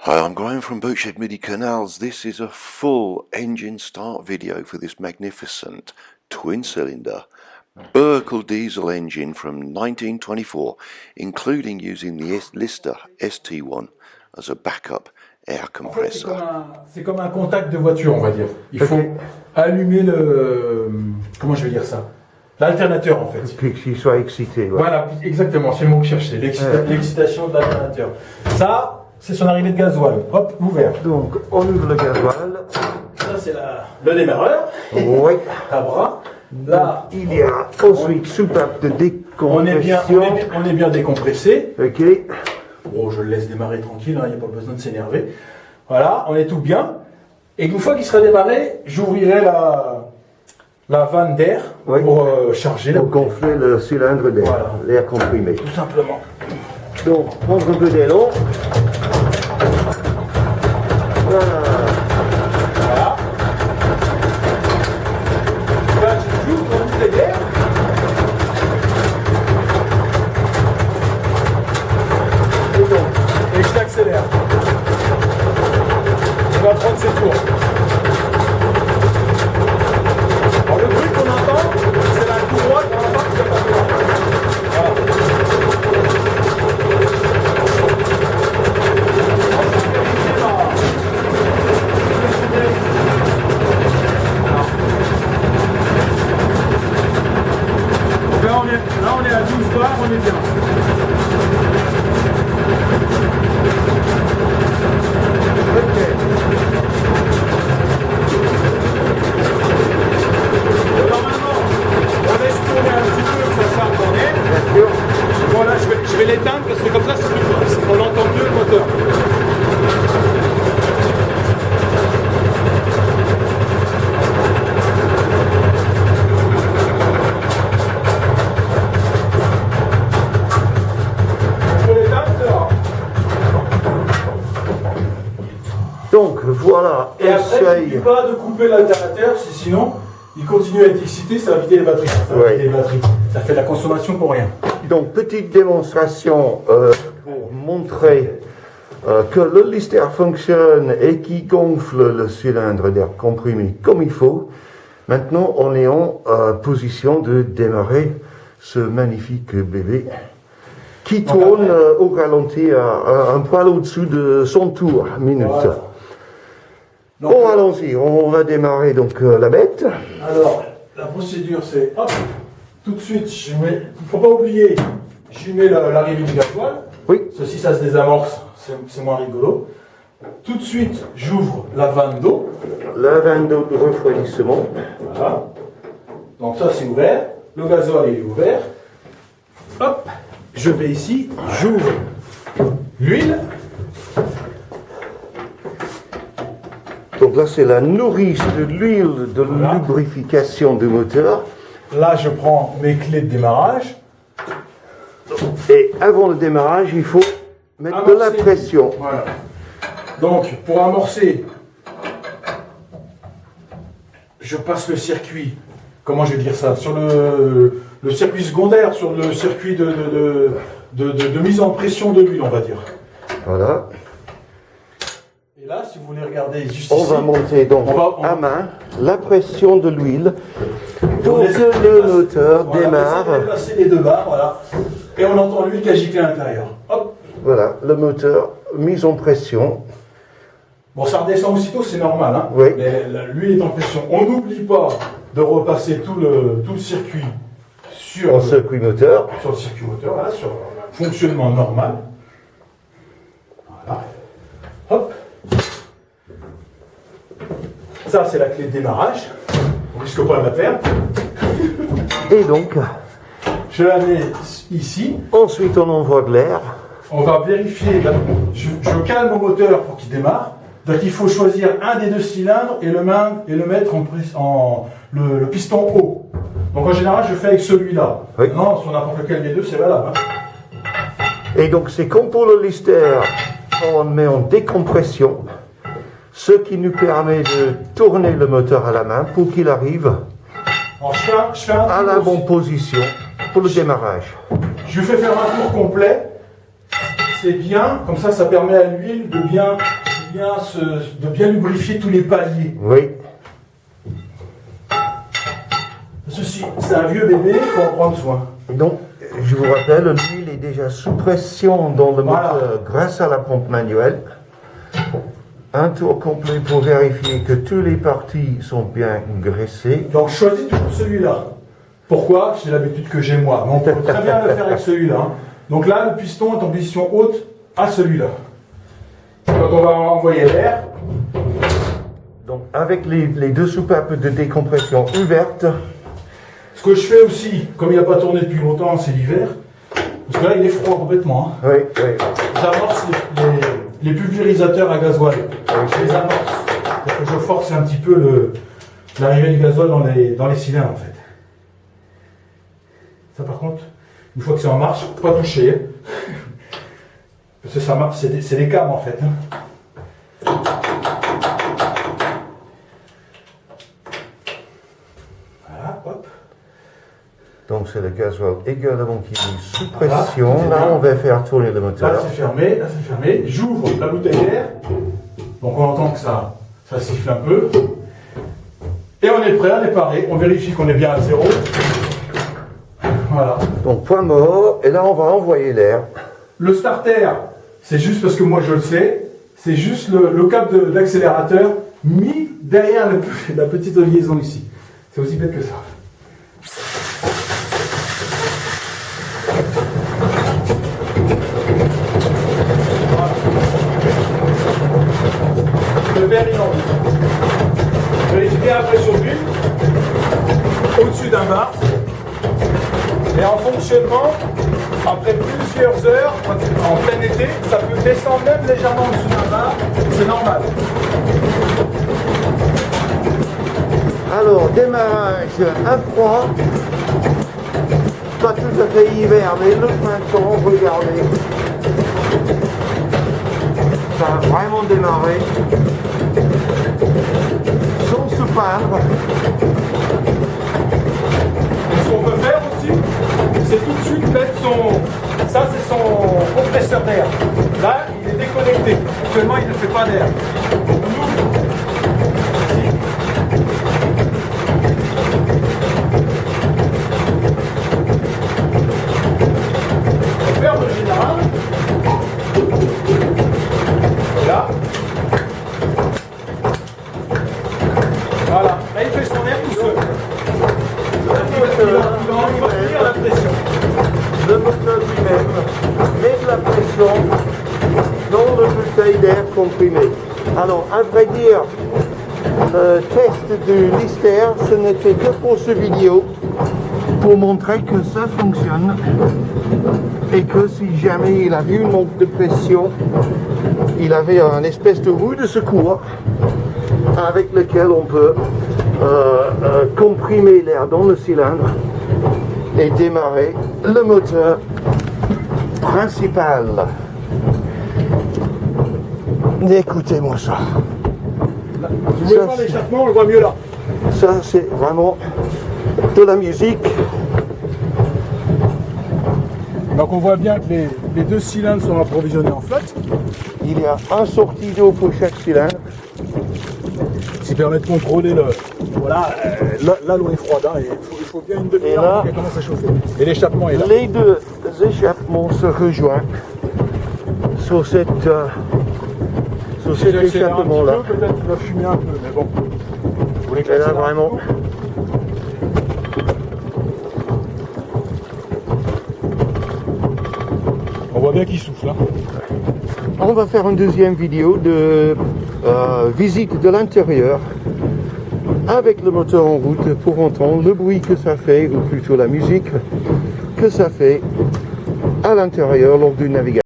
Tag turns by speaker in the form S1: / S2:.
S1: Hi, I'm Graham from Boatshed MIDI Canals. This is a full engine start video for this magnificent twin-cylinder Burkle diesel engine from 1924, including using the Lister ST1 as a backup air compressor.
S2: C'est comme un contact de voiture, on va dire. Il faut allumer le... Comment je vais dire ça? L'alternateur, en fait.
S3: Puis qu'il soit excité. Ouais.
S2: Voilà, exactement, c'est le mot que je cherchais. L'excitation de l'alternateur. Ça... c'est son arrivée de gasoil. Hop, ouvert.
S3: Donc, on ouvre le gasoil.
S2: Ça, c'est le démarreur.
S3: Oui.
S2: À bras. Là,
S3: il y a ensuite soupape de décompression.
S2: On est bien décompressé.
S3: Ok.
S2: Bon, je le laisse démarrer tranquille, il n'y a pas besoin de s'énerver. Voilà, on est tout bien. Et une fois qu'il sera démarré, j'ouvrirai la vanne d'air pour charger.
S3: Pour gonfler le cylindre d'air, voilà. L'air comprimé.
S2: Tout simplement.
S3: Donc, prendre un peu d'élan. Voilà.
S2: Là, j'ouvre mon bouteille d'air. Et je l'accélère. On va prendre ses tours. Alors, le bruit qu'on entend, c'est la courroie qu'on entend qui fait pas de Là, on est à 12 bars, on est bien. Ok. Normalement, on laisse tourner un petit peu que ça charge en air. Bien sûr. Bon, là, je vais l'éteindre parce que comme ça, on entend mieux le moteur.
S3: Donc voilà,
S2: et après, n'oublie pas de couper l'alternateur, sinon il continue à être excité, ça va vider les batteries. Ça fait de la consommation pour rien.
S3: Donc petite démonstration pour montrer que le Lister fonctionne et qui gonfle le cylindre d'air comprimé comme il faut. Maintenant on est en position de démarrer ce magnifique bébé qui tourne au ralenti à un poil au-dessous de son tour minute. Voilà. Bon, allons-y, on va démarrer donc la bête.
S2: Alors, la procédure c'est, hop, tout de suite, il ne faut pas oublier, je mets l'arrivée du gasoil.
S3: Oui.
S2: Ceci, ça se désamorce, c'est moins rigolo. Tout de suite, j'ouvre la vanne d'eau.
S3: La vanne d'eau de refroidissement.
S2: Voilà. Donc ça, c'est ouvert. Le gasoil est ouvert. Hop, je vais ici, j'ouvre l'huile.
S3: Donc là, c'est la nourrice de l'huile de lubrification du moteur.
S2: Là, je prends mes clés de démarrage.
S3: Et avant le démarrage, il faut mettre de la pression.
S2: Voilà. Donc, pour amorcer, je passe le circuit, comment je vais dire ça, sur le circuit secondaire, sur le circuit de mise en pression de l'huile, on va dire.
S3: Voilà.
S2: Et là, si vous voulez regarder juste
S3: on
S2: ici,
S3: va monter donc à main la pression de l'huile pour que le moteur démarre.
S2: On va passer les deux barres, voilà. Et on entend l'huile qui a giclé à l'intérieur. Hop.
S3: Voilà, le moteur mise en pression.
S2: Bon, ça redescend aussitôt, c'est normal, hein.
S3: Oui.
S2: Mais l'huile est en pression. On n'oublie pas de repasser tout le circuit sur
S3: le circuit moteur.
S2: Sur le circuit moteur, voilà, sur le fonctionnement normal. Voilà. Hop. Ça, c'est la clé de démarrage. On ne risque pas de la perdre.
S3: Et donc,
S2: je la mets ici.
S3: Ensuite, on envoie de l'air.
S2: On va vérifier. Je calme mon moteur pour qu'il démarre. Donc, il faut choisir un des deux cylindres et le mettre en le piston haut. Donc, en général, je fais avec celui-là.
S3: Oui.
S2: Non, sur n'importe lequel des deux, c'est valable. Hein.
S3: Et donc, c'est comme pour le Lister, on met en décompression, ce qui nous permet de tourner le moteur à la main pour qu'il arrive à la bonne position pour le démarrage.
S2: Je lui fais faire un tour complet. c'est bien, comme ça permet à l'huile de bien lubrifier tous les paliers.
S3: Oui.
S2: Ceci, c'est un vieux bébé, il faut en prendre soin.
S3: Donc, je vous rappelle, l'huile est déjà sous pression dans le
S2: Voilà.
S3: moteur grâce à la pompe manuelle. Un tour complet pour vérifier que toutes les parties sont bien graissées.
S2: Donc je choisis toujours celui-là. Pourquoi? C'est l'habitude que j'ai moi. Mais on peut très bien le faire avec celui-là. Hein. Donc là, le piston est en position haute à celui-là. Quand on va envoyer l'air,
S3: Donc, avec les deux soupapes de décompression ouvertes,
S2: ce que je fais aussi, comme il n'a pas tourné depuis longtemps, c'est l'hiver, parce que là il est froid complètement. Hein.
S3: oui.
S2: J'amorce les pulvérisateurs à gasoil. Je les amorce. Donc, je force un petit peu l'arrivée du gasoil dans les cylindres en fait. Ça par contre, une fois que c'est en marche, pas toucher. Parce que ça marche, c'est des câbles en fait. Hein. Voilà, hop.
S3: Donc c'est le gasoil également qui est sous pression.
S2: Voilà,
S3: Là,
S2: bien.
S3: on va faire tourner le
S2: Là
S3: moteur.
S2: c'est fermé, là c'est fermé. J'ouvre la bouteille d'air. Donc on entend que ça siffle un peu. Et on est prêt, on est paré. On vérifie qu'on est bien à zéro. Voilà.
S3: Donc point mort, et là on va envoyer l'air.
S2: Le starter, c'est juste parce que moi je le sais, c'est juste le câble d'accélérateur mis derrière la petite liaison ici. C'est aussi bête que ça. Voilà. Le verre il en vit. Vérifiez bien la pression d'huile au-dessus d'un bar. Et en fonctionnement, après plusieurs heures, en plein été, ça peut descendre même légèrement au-dessus d'un bar, c'est normal.
S3: Alors, démarrage à froid, pas tout à fait hiver, mais le printemps, regardez. Ça a vraiment démarré, sans se plaindre.
S2: Ce qu'on peut faire aussi, c'est tout de suite mettre ça c'est son compresseur d'air. Là, il est déconnecté. Actuellement, il ne fait pas d'air. Donc, on ouvre. On ferme le général. Là. Voilà. Là, il fait son air tout seul. Il va tenir la pression.
S3: Le moteur lui-même met de la pression dans le bouteille d'air comprimé. Alors, à vrai dire, le test de Lister, ce n'était que pour ce vidéo, pour montrer que ça fonctionne et que si jamais il avait une manque de pression, il avait un espèce de roue de secours avec lequel on peut comprimer l'air dans le cylindre et démarrer le moteur principal. Écoutez-moi ça.
S2: Vous voulez voir l'échappement, on le voit mieux là.
S3: Ça, c'est vraiment de la musique.
S2: Donc on voit bien que les deux cylindres sont approvisionnés en flotte.
S3: Il y a un sortie d'eau pour chaque cylindre.
S2: Ça permet de contrôler le... Voilà, là l'eau est froide, hein, et il faut bien une
S3: Et
S2: demi-heure
S3: là-
S2: pour qu'elle commence à chauffer. Et l'échappement est là.
S3: Les deux échappements se rejoignent sur cet
S2: Si j'accélère un petit
S3: échappement-là.
S2: peu, peut-être qu'il va fumer un peu, mais bon. Vous voulez que
S3: Et là,
S2: j'accélère un
S3: vraiment,
S2: peu? On voit bien qu'il souffle. Hein.
S3: on va faire une deuxième vidéo de visite de l'intérieur avec le moteur en route pour entendre le bruit que ça fait, ou plutôt la musique que ça fait à l'intérieur lors d'une navigation.